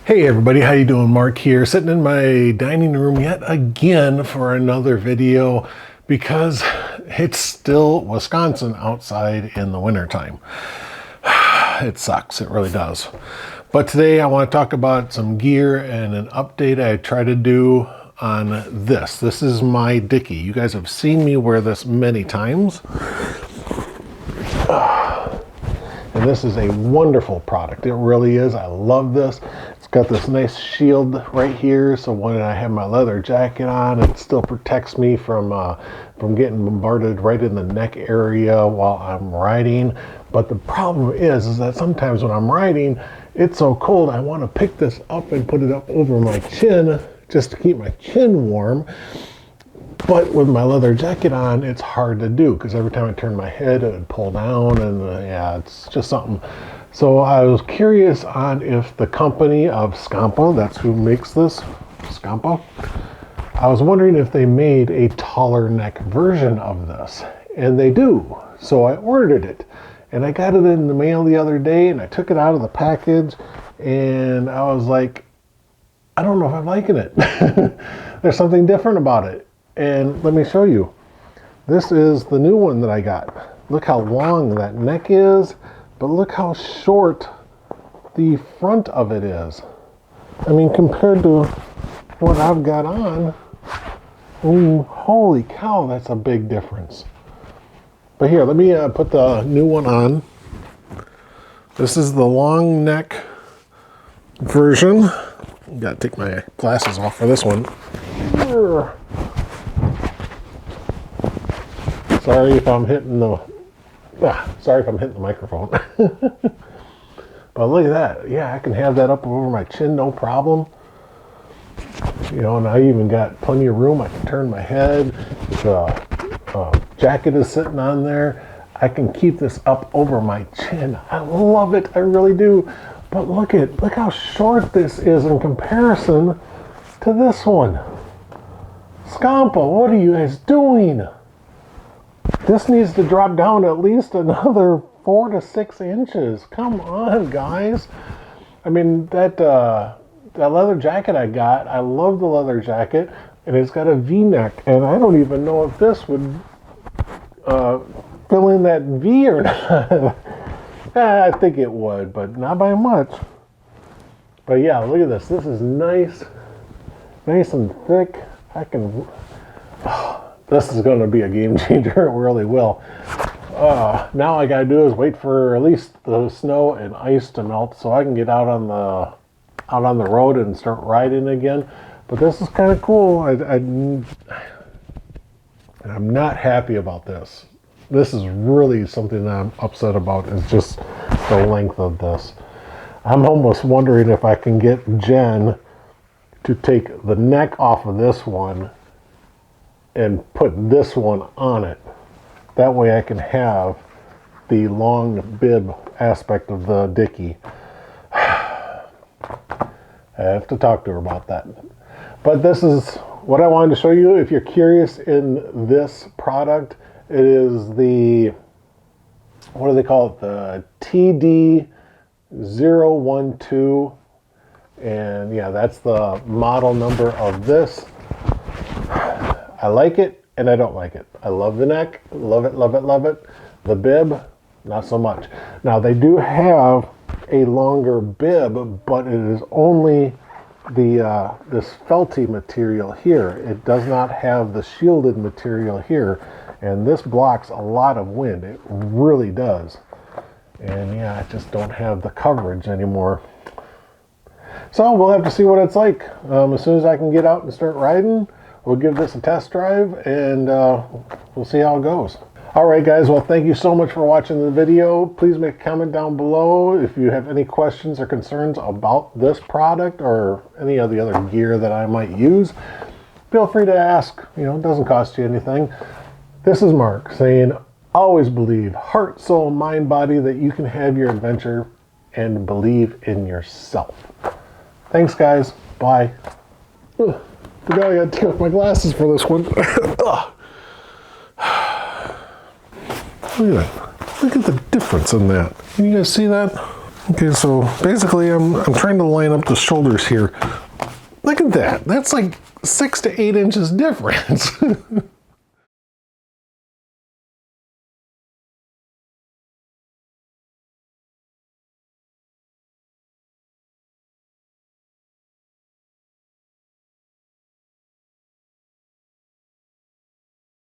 Hey everybody, how you doing? Mark here, sitting in my dining room yet again for another video because it's still Wisconsin outside in the wintertime. It sucks, it really does. But today I want to talk about some gear and an update I try to do on this. This is my Dickie. You guys have seen me wear this many times. And this is a wonderful product. It really is. I love this. It's got this nice shield right here, so when I have my leather jacket on, it still protects me from getting bombarded right in the neck area while I'm riding. But the problem is that sometimes when I'm riding, it's so cold, I want to pick this up and put it up over my chin just to keep my chin warm. But with my leather jacket on, it's hard to do because every time I turn my head, it would pull down, and yeah, it's just something. So I was curious on if the company of Schampa, that's who makes this, Schampa, I was wondering if they made a taller neck version of this, and they do. So I ordered it, and I got it in the mail the other day, and I took it out of the package, and I was like, I don't know if I'm liking it. There's something different about it. And let me show you. This is the new one that I got. Look how long that neck is, but look how short the front of it is. I mean, compared to what I've got on, holy cow, that's a big difference. But here, let me put the new one on. This is the long neck version. Gotta take my glasses off for this one. Sorry if I'm hitting the microphone. But look at that. Yeah, I can have that up over my chin, no problem. You know, and I even got plenty of room. I can turn my head. The jacket is sitting on there. I can keep this up over my chin. I love it. I really do. But look how short this is in comparison to this one. Schampa, what are you guys doing? This needs to drop down at least another 4 to 6 inches. Come on, guys. I mean, that leather jacket I got, I love the leather jacket, and it's got a V-neck, and I don't even know if this would fill in that V or not. I think it would, but not by much. But yeah, look at this. This is nice and thick. This is going to be a game changer. It really will. Now all I got to do is wait for at least the snow and ice to melt so I can get out on the road and start riding again. But this is kind of cool. I'm not happy about this. This is really something that I'm upset about, is just the length of this. I'm almost wondering if I can get Jen to take the neck off of this one and put this one on it. That way I can have the long bib aspect of the Dickie. I have to talk to her about that. But this is what I wanted to show you. If you're curious in this product, it is the, what do they call it? The TD012. And yeah, that's the model number of this. I like it and I don't like it. I love the neck, love it, love it, love it. The bib, not so much. Now they do have a longer bib, but it is only the this felty material here. It does not have the shielded material here, and this blocks a lot of wind. It really does. And yeah, I just don't have the coverage anymore. So we'll have to see what it's like. As soon as I can get out and start riding, we'll give this a test drive, and we'll see how it goes. All right, guys. Well, thank you so much for watching the video. Please make a comment down below if you have any questions or concerns about this product or any of the other gear that I might use. Feel free to ask. You know, it doesn't cost you anything. This is Mark saying, always believe, heart, soul, mind, body, that you can have your adventure, and believe in yourself. Thanks, guys. Bye. Forgot I got to take off my glasses for this one. Look at that. Look at the difference in that. Can you guys see that? Okay, so basically I'm trying to line up the shoulders here. Look at that. That's like 6 to 8 inches difference.